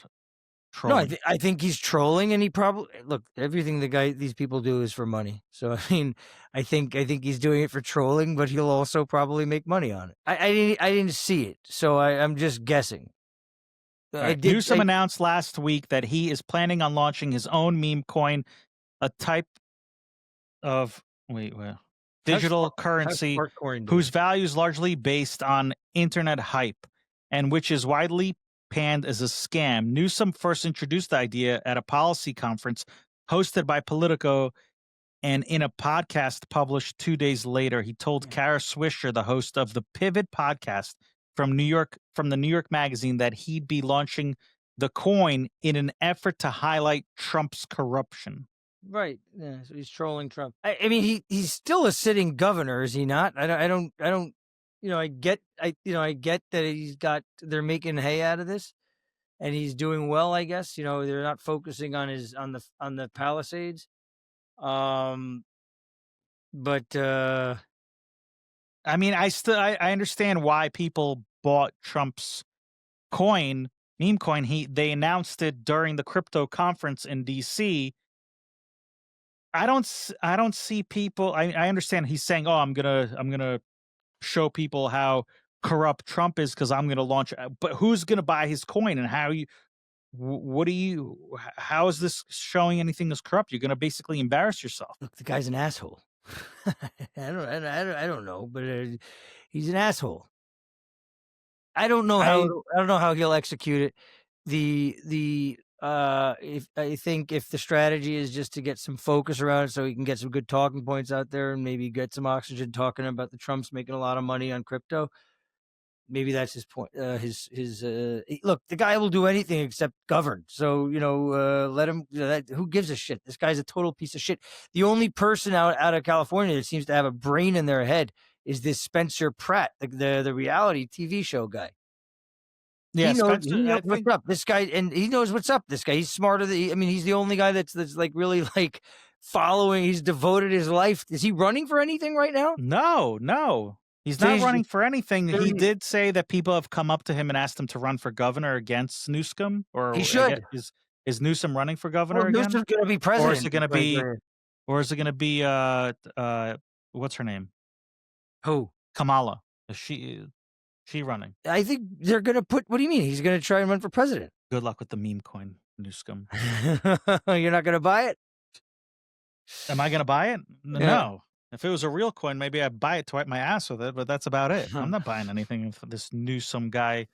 trolling? No, I think he's trolling, and he probably everything these people do is for money. So I mean, I think he's doing it for trolling, but he'll also probably make money on it. I didn't see it, so I'm just guessing. Newsom announced last week that he is planning on launching his own meme coin, a type of digital currency whose value is largely based on internet hype and which is widely panned as a scam. Newsom first introduced the idea at a policy conference hosted by Politico, and in a podcast published 2 days later, he told Kara Swisher, the host of the Pivot podcast from the New York Magazine, that he'd be launching the coin in an effort to highlight Trump's corruption. Right. Yeah. So he's trolling Trump. I mean, he's still a sitting governor, is he not? I don't. I get that they're making hay out of this, and he's doing well. I guess they're not focusing on the Palisades. But I mean, I understand why people bought Trump's coin, meme coin. They announced it during the crypto conference in DC. I don't see people. I understand he's saying, "Oh, I'm gonna show people how corrupt Trump is because I'm gonna launch." But who's gonna buy his coin, and how is this showing anything as corrupt? You're gonna basically embarrass yourself. Look, the guy's an asshole. I don't know, but he's an asshole. I don't know how he'll execute it. The If I think if the strategy is just to get some focus around it so he can get some good talking points out there and maybe get some oxygen talking about the Trumps making a lot of money on crypto, maybe that's his point. Look, the guy will do anything except govern. So, let him, who gives a shit? This guy's a total piece of shit. The only person out of California that seems to have a brain in their head is this Spencer Pratt, the reality TV show guy. Yeah, He knows, Spencer. I what's think up. This guy, and he knows what's up. This guy, he's smarter than. He's the only guy that's like really like following. He's devoted his life. Is he running for anything right now? no. He's So not he's running for anything. so He he- did say that people have come up to him and asked him to run for governor against Newsom, or He I should. guess, is Newsom running for governor Well, again? Newsom's going to be Or president. is it going to in be 2020. or is it going to be what's her name? Who? Kamala. Is she running? I think they're going to put. What do you mean? He's going to try and run for president. Good luck with the meme coin, Newsom. You're not going to buy it? Am I going to buy it? Yeah. No. If it was a real coin, maybe I'd buy it to wipe my ass with it, but that's about it. I'm not buying anything of this Newsom guy.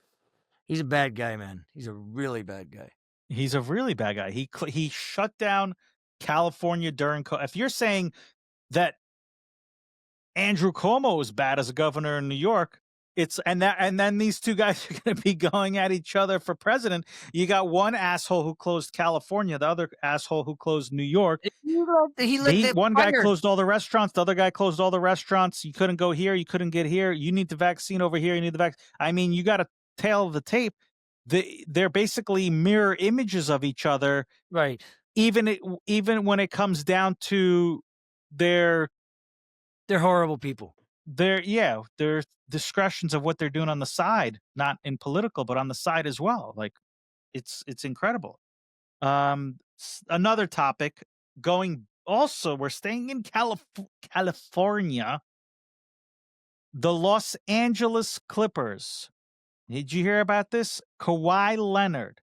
He's a bad guy, man. He's a really bad guy. He's a really bad guy. He shut down California during if you're saying that Andrew Cuomo was bad as a governor in New York, and then these two guys are going to be going at each other for president. You got one asshole who closed California, the other asshole who closed New York. One guy closed all the restaurants, the other guy closed all the restaurants. You couldn't go here, you couldn't get here. You need the vaccine over here, you need the vaccine. I mean, you got a tail of the tape. They're basically mirror images of each other, right? Even when it comes down to they're horrible people. Their discretions of what they're doing on the side, not in political, but on the side as well. Like it's incredible. Another topic we're staying in California. The Los Angeles Clippers. Did you hear about this? Kawhi Leonard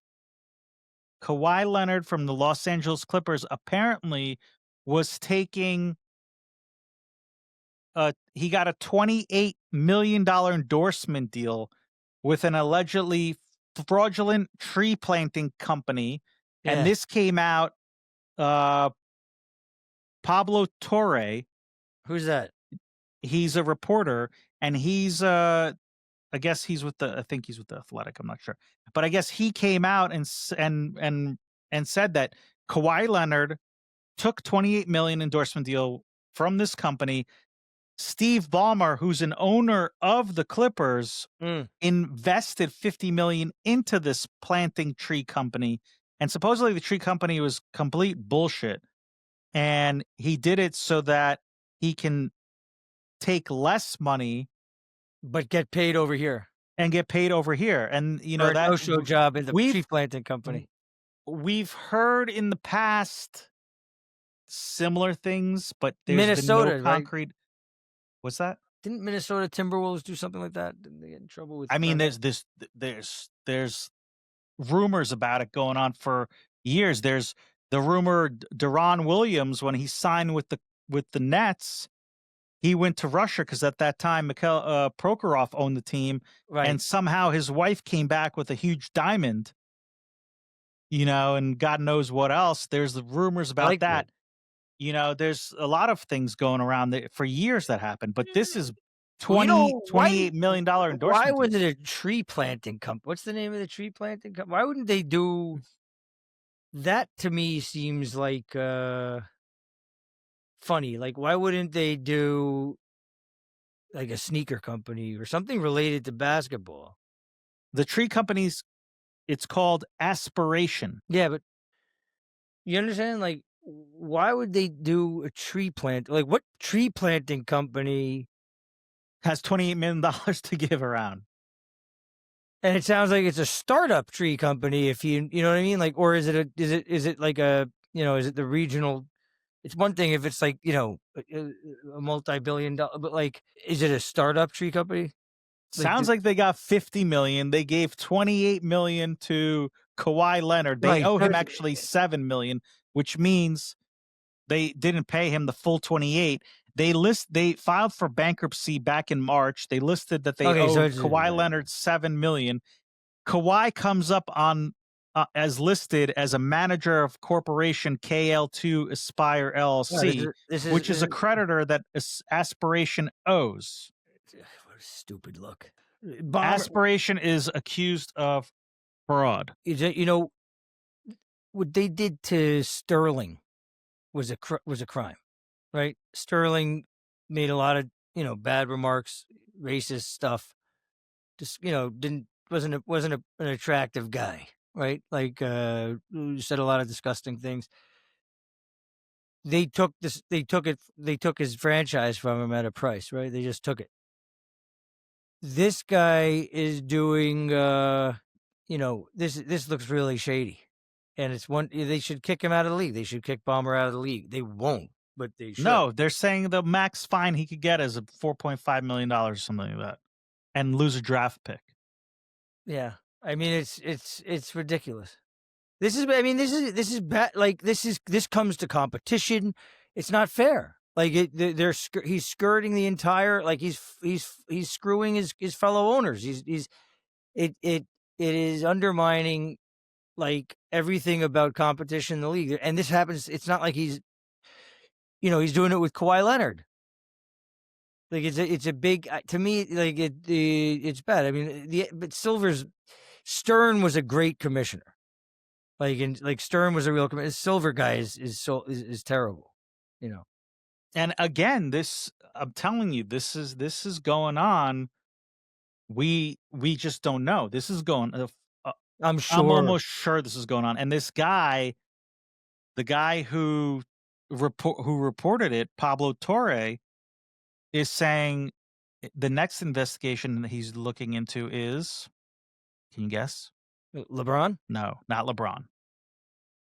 from the Los Angeles Clippers apparently was taking he got a $28 million endorsement deal with an allegedly fraudulent tree planting company. Yeah. And this came out, Pablo Torre. Who's that? He's a reporter, and he's I guess he's with I think he's with the Athletic. I'm not sure, but I guess he came out and said that Kawhi Leonard took $28 million endorsement deal from this company. Steve Ballmer, who's an owner of the Clippers, invested $50 million into this planting tree company, and supposedly the tree company was complete bullshit. And he did it so that he can take less money, but get paid over here. And that no-show job in the tree planting company. We've heard in the past similar things, but there's Minnesota, been no concrete. Right? What's that? Didn't Minnesota Timberwolves do something like that? Didn't they get in trouble with? I mean, there's rumors about it going on for years. There's the rumor Deron Williams, when he signed with the Nets, he went to Russia because at that time Mikhail Prokhorov owned the team, right? And somehow his wife came back with a huge diamond, and God knows what else. There's the rumors about that. There's a lot of things going around for years that happened, but this is $28 million endorsement. Why was it a tree planting company? What's the name of the tree planting company? Why wouldn't they do that? To me, seems like funny. Like, why wouldn't they do like a sneaker company or something related to basketball? The tree companies, it's called Aspiration. Yeah, but you understand, like, why would they do a tree plant? Like, what tree planting company has $28 million to give around? And it sounds like it's a startup tree company. If you know what I mean, like, or is it like a, is it the regional? It's one thing if it's like, a multi-billion-dollar, but like, is it a startup tree company? Sounds like they got $50 million. They gave $28 million to Kawhi Leonard. They owe him actually $7 million, which means they didn't pay him the full 28. They filed for bankruptcy back in March. They listed that they owed Kawhi Leonard $7 million. Kawhi comes up on as listed as a manager of corporation KL2 Aspire LLC, which is a creditor that Aspiration owes. What a stupid look. Aspiration is accused of fraud. You know, what they did to Sterling was a crime, right? Sterling made a lot of bad remarks, racist stuff. Just wasn't an attractive guy, right? Like said a lot of disgusting things. They took his franchise from him at a price, right? They just took it. This guy is doing this looks really shady. And they should kick him out of the league. They should kick Ballmer out of the league. They won't, but they should. No, they're saying the max fine he could get is $4.5 million or something like that, and lose a draft pick. Yeah, I mean it's ridiculous. This is bad. Like this comes to competition. It's not fair. Like he's skirting the entire. Like he's screwing his fellow owners. It is undermining like everything about competition in the league. And this happens. It's not like he's doing it with Kawhi Leonard. Like it's a big, to me, like it's bad. I mean, but Stern was a great commissioner. Like Stern was a real commissioner. Silver guy is terrible, And again, I'm telling you, this is going on. We just don't know. This is going. I'm almost sure this is going on. And this guy, the guy who reported it, Pablo Torre, is saying the next investigation that he's looking into is, can you guess? LeBron? No, not LeBron.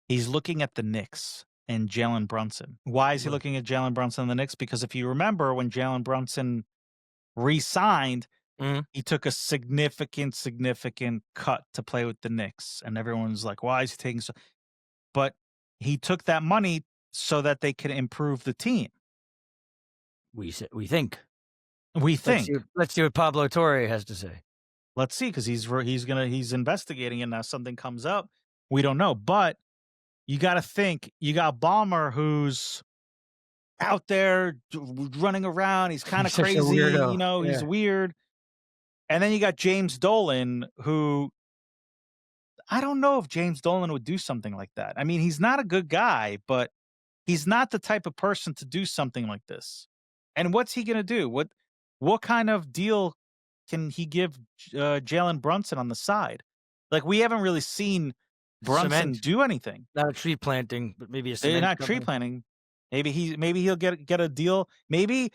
He's looking at the Knicks and Jalen Brunson. Why is he looking at Jalen Brunson and the Knicks? Because if you remember when Jalen Brunson re-signed, he took a significant cut to play with the Knicks. And everyone's like, why is he taking so? But he took that money so that they could improve the team. We think. Let's see what Pablo Torre has to say. Let's see, because he's investigating, and now something comes up. We don't know, but you got to think. You got Ballmer, who's out there running around. He's kind of crazy, weirdo. He's weird. And then you got James Dolan, who I don't know if James Dolan would do something like that. I mean, he's not a good guy, but he's not the type of person to do something like this. And what's he going to do? What kind of deal can he give Jalen Brunson on the side? Like, we haven't really seen Brunson do anything. Not a tree planting, but maybe a cement not company. Tree planting. Maybe he'll get a deal. Maybe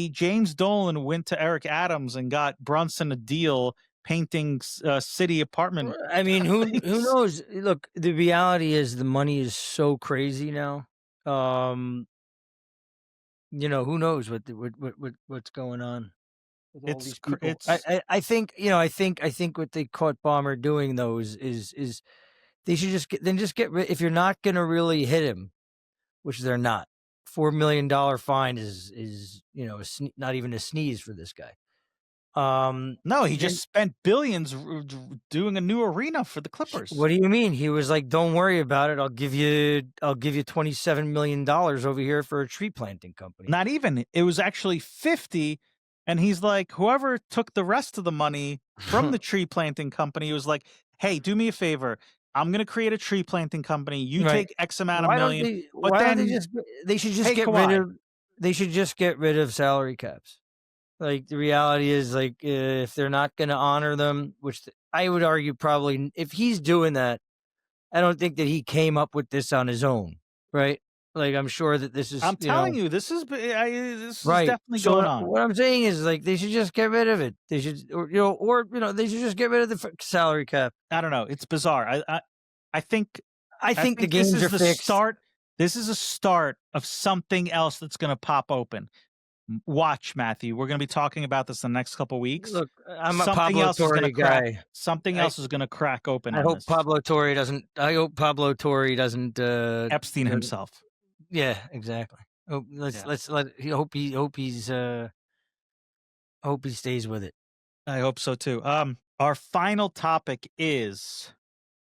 James Dolan went to Eric Adams and got Brunson a deal painting city apartment. I mean, who knows? Look, the reality is the money is so crazy now. Who knows what's going on with all these people. I think what they caught Ballmer doing though is they should just get rid. If you're not going to really hit him, which they're not, $4 million fine is not even a sneeze for this guy. No, he just spent billions doing a new arena for the Clippers. What do you mean? He was like, "Don't worry about it. I'll give you $27 million over here for a tree planting company." Not even. It was actually 50, and he's like, whoever took the rest of the money from the tree planting company was like, "Hey, do me a favor. I'm going to create a tree planting company. You take X amount of million." They should just get rid of. They should just get rid of salary caps. Like, the reality is, like, if they're not going to honor them, which I would argue probably, if he's doing that, I don't think that he came up with this on his own, right? Like, I'm sure that this is. I'm telling you, this is right. definitely going on. What I'm saying is, like, they should just get rid of it. They should, they should just get rid of the salary cap. I don't know. It's bizarre. I think the games are fixed. This is a start of something else that's going to pop open. Watch, Matthew. We're going to be talking about this in the next couple of weeks. Look, I'm a Pablo Torre guy. Something else is going to crack open. I hope Pablo Torre doesn't. Epstein himself. Yeah, exactly. Oh, hope he stays with it. I hope so too. Our final topic is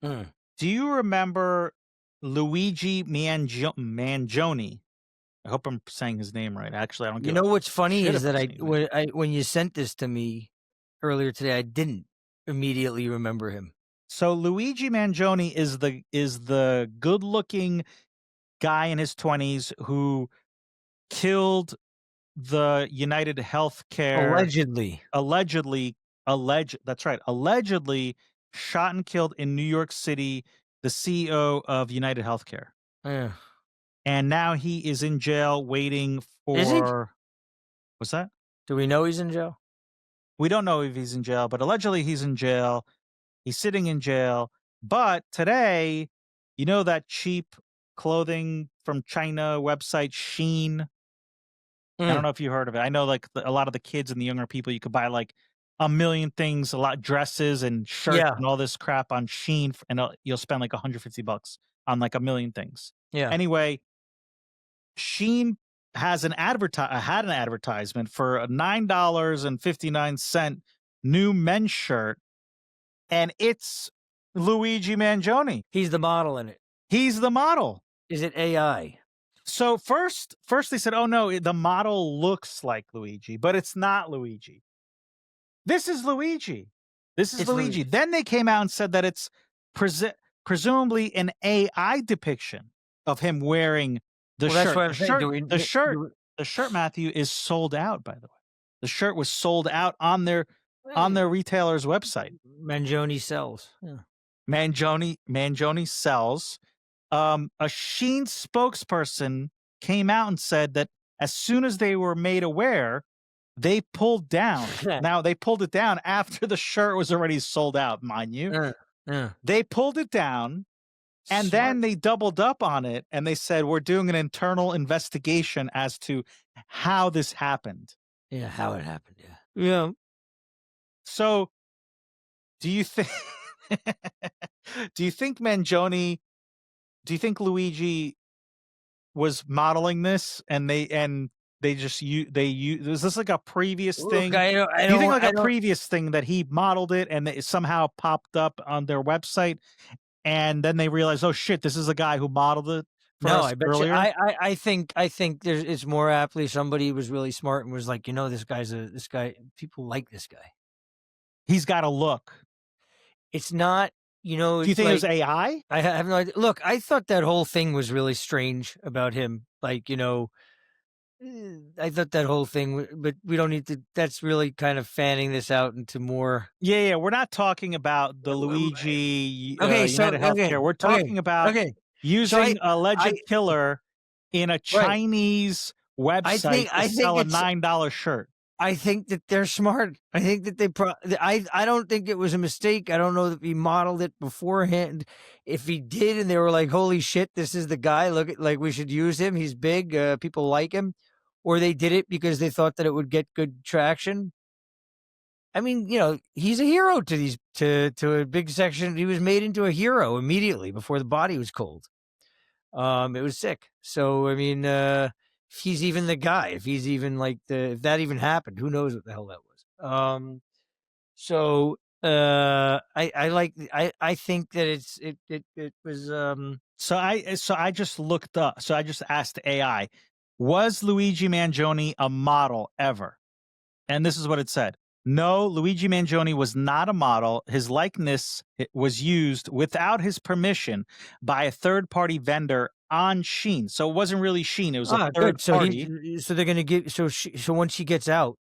Mm. Do you remember Luigi Mangione? I hope I'm saying his name right. Actually, I don't You give know a what's funny shit is if I'm that saying his name. when you sent this to me earlier today, I didn't immediately remember him. So Luigi Mangione is the good-looking guy in his 20s who killed the United Healthcare Allegedly. that's right, allegedly shot and killed in New York City the CEO of United Healthcare. Yeah. And now he is in jail waiting Is he? for what's that? Do we know he's in jail? We don't know if he's in jail, but allegedly he's in jail. He's sitting in jail. But today, you know that cheap clothing from China website Shein? I don't Mm. know if you heard of it. I know like a lot of the kids and the younger people, you could buy like a million things, a lot dresses and shirts Yeah. and all this crap on Shein, and you'll spend like $150 on like a million things. Yeah. Anyway, Shein has had an advertisement for a $9.59 new men's shirt, and it's Luigi Mangione. He's the model in it. He's the model. Is it AI? So first they said, "Oh no, the model looks like Luigi, but it's not Luigi. This is Luigi. This is It's Luigi." Luigi. Then they came out and said that it's presumably an AI depiction of him wearing the Well, that's shirt. what I'm saying. The shirt, Matthew, is sold out, by the way. The shirt was sold out on their retailer's website. Mangione sells. Yeah. Mangione sells. A Shein spokesperson came out and said that as soon as they were made aware, they pulled down. Now, they pulled it down after the shirt was already sold out, mind you. Yeah. They pulled it down, and Smart. then they doubled up on it, and they said, "We're doing an internal investigation as to how this happened." Yeah, how it happened. Yeah. Yeah. So, do you think do you think Mangione do you think Luigi was modeling this and they just was this like a previous Look, thing? I don't. Do you think like I a don't. previous thing that he modeled it and it somehow popped up on their website and then they realized, oh shit, this is a guy who modeled it for No, us I bet you. earlier? I think there's. It's more aptly somebody was really smart and was like, this guy. People like this guy. He's got a look. It's not. Do you think it was AI? I have no idea. Look, I thought that whole thing was really strange about him. Like, I thought that whole thing, but we don't need to. That's really kind of fanning this out into more. Yeah. We're not talking about the Luigi Okay, so United Healthcare. We're talking about using a alleged killer in a Chinese website to sell a $9 shirt. I think that they're smart. I think that I don't think it was a mistake. I don't know that he modeled it beforehand. If he did and they were like, holy shit, this is the guy. Look at, like, we should use him. He's big. People like him. Or they did it because they thought that it would get good traction. I mean, he's a hero to these, to a big section. He was made into a hero immediately before the body was cold. It was sick. So, I mean, if he's even the guy, if he's even like if that even happened, who knows what the hell that was. So, I think that it was, So I just looked up. So I just asked AI, was Luigi Mangione a model ever? And this is what it said. No, Luigi Mangione was not a model. His likeness was used without his permission by a third-party vendor on Shein. So it wasn't really Shein. It was a third party. So they're going to give, so once she gets out,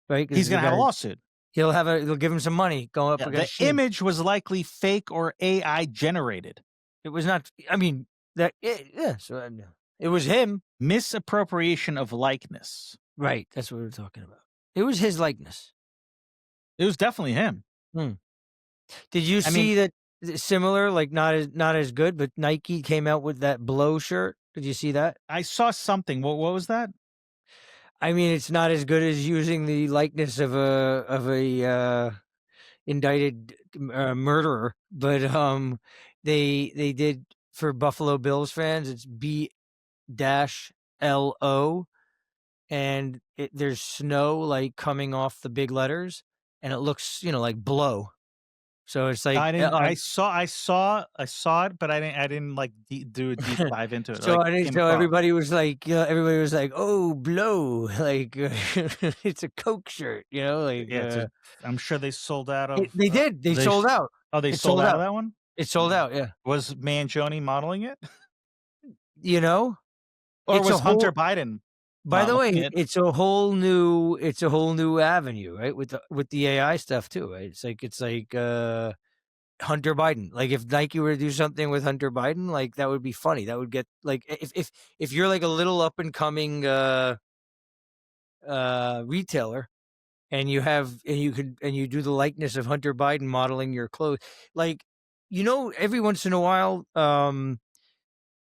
right? He's going to have a lawsuit. They'll give him some money going up against the Shein. image was likely fake or AI generated. It was not, I mean, so it was him. Misappropriation of likeness. Right. That's what we were talking about. It was his likeness. It was definitely him. Did you see that similar, like not as good, but Nike came out with that blow shirt? Did you see that? I saw something. What was that? I mean, it's not as good as using the likeness of a indicted murderer, but they did for Buffalo Bills fans. It's B-LO, and there's snow like coming off the big letters, and it looks like blow. So it's like I saw it, but I didn't like do a deep dive into it. so Like I didn't came so across. everybody was like, "Oh, blow." Like it's a Coke shirt, like Yeah, I'm sure they sold out of. they did. They They sold sh- out. oh, they It sold sold out of out. that one. It sold out, yeah. Was Mangione modeling it, You know? or It's a was Hunter whole Biden By the modeling way, it? it's a whole new avenue, right? With the AI stuff too, right? It's like Hunter Biden. Like if Nike were to do something with Hunter Biden, like that would be funny. That would get like if you're like a little up and coming retailer and you do the likeness of Hunter Biden modeling your clothes. Like, every once in a while, on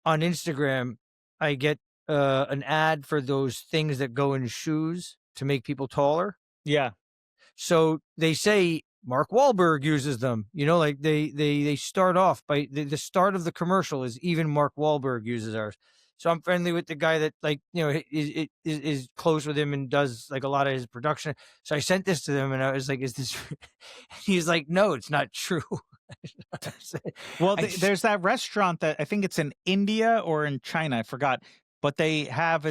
Instagram, I get an ad for those things that go in shoes to make people taller. Yeah, So they say Mark Wahlberg uses them. Like they start off by the start of the commercial is even Mark Wahlberg uses ours. So I'm friendly with the guy that is close with him and does like a lot of his production. So I sent this to them and I was like, "Is this?" He's like, "No, it's not true." well, I just, there's that restaurant that I think it's in India or in China. I forgot, but they have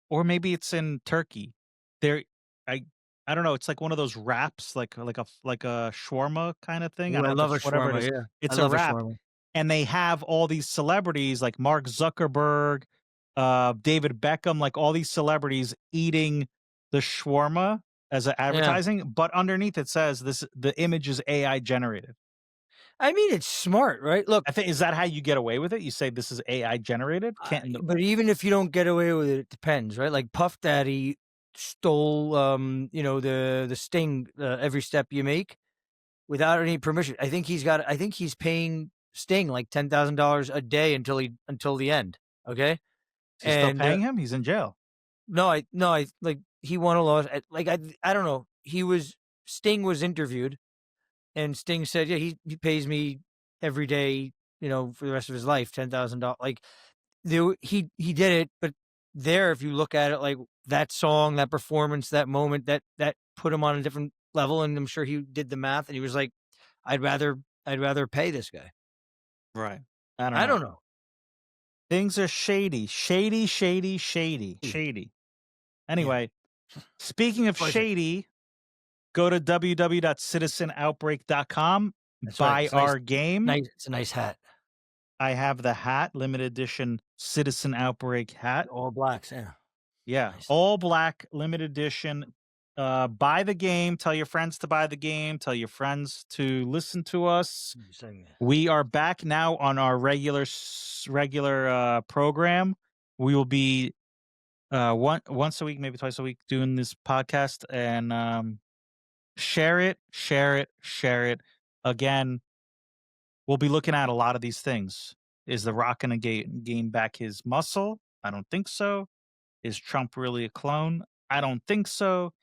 or maybe it's in Turkey. There, I I don't know. It's like one of those wraps, like a shawarma kind of thing. I ooh, don't I know if love a it's whatever it shawarma. is. Yeah, I It's a love a wrap, shawarma. and they have all these celebrities like Mark Zuckerberg, David Beckham, like all these celebrities eating the shawarma as an Yeah. advertising, but underneath it says the image is AI generated. I mean, it's smart, right? Look, I think is that how you get away with it? You say this is AI generated? Can't but even if you don't get away with it, it depends, right? Like Puff Daddy stole, the Sting, every step you make without any permission. I think he's paying Sting like $10,000 a day until the end. Okay, is he still and paying him? He's in jail. no, I like he won a loss. Like I don't know. Sting was interviewed, and Sting said, yeah, he pays me every day, for the rest of his life, $10,000. Like he did it, but if you look at it, like that song, that performance, that moment, that put him on a different level, and I'm sure he did the math, and he was like, I'd rather pay this guy. Right. I don't I know. don't know. Things are shady, shady, shady, shady, shady. Yeah, Anyway, speaking of pleasure. shady, go to www.citizenoutbreak.com, That's right. buy It's nice. our game. Nice. It's a nice hat. I have the hat, limited edition Citizen Outbreak hat. All blacks. Yeah. Yeah, Nice. all black, limited edition. Buy the game. Tell your friends to buy the game. Tell your friends to listen to us. We are back now on our regular program. We will be once a week, maybe twice a week, doing this podcast, and share it, share it, share it. Again, we'll be looking at a lot of these things. Is The Rock going to gain back his muscle? I don't think so. Is Trump really a clone? I don't think so.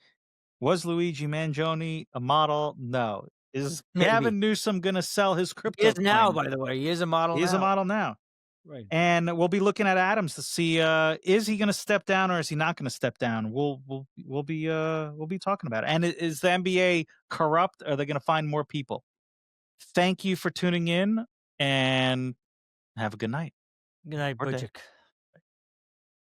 Was Luigi Mangione a model? No. Is Maybe Gavin Newsom going to sell his he is crypto now. coin? By the way, he is a model He is a now. model now. Right. And we'll be looking at Adams to see is he going to step down or is he not going to step down? We'll be talking about it. And is the NBA corrupt? Are they going to find more people? Thank you for tuning in and have a good night Good night, or day. Butchick.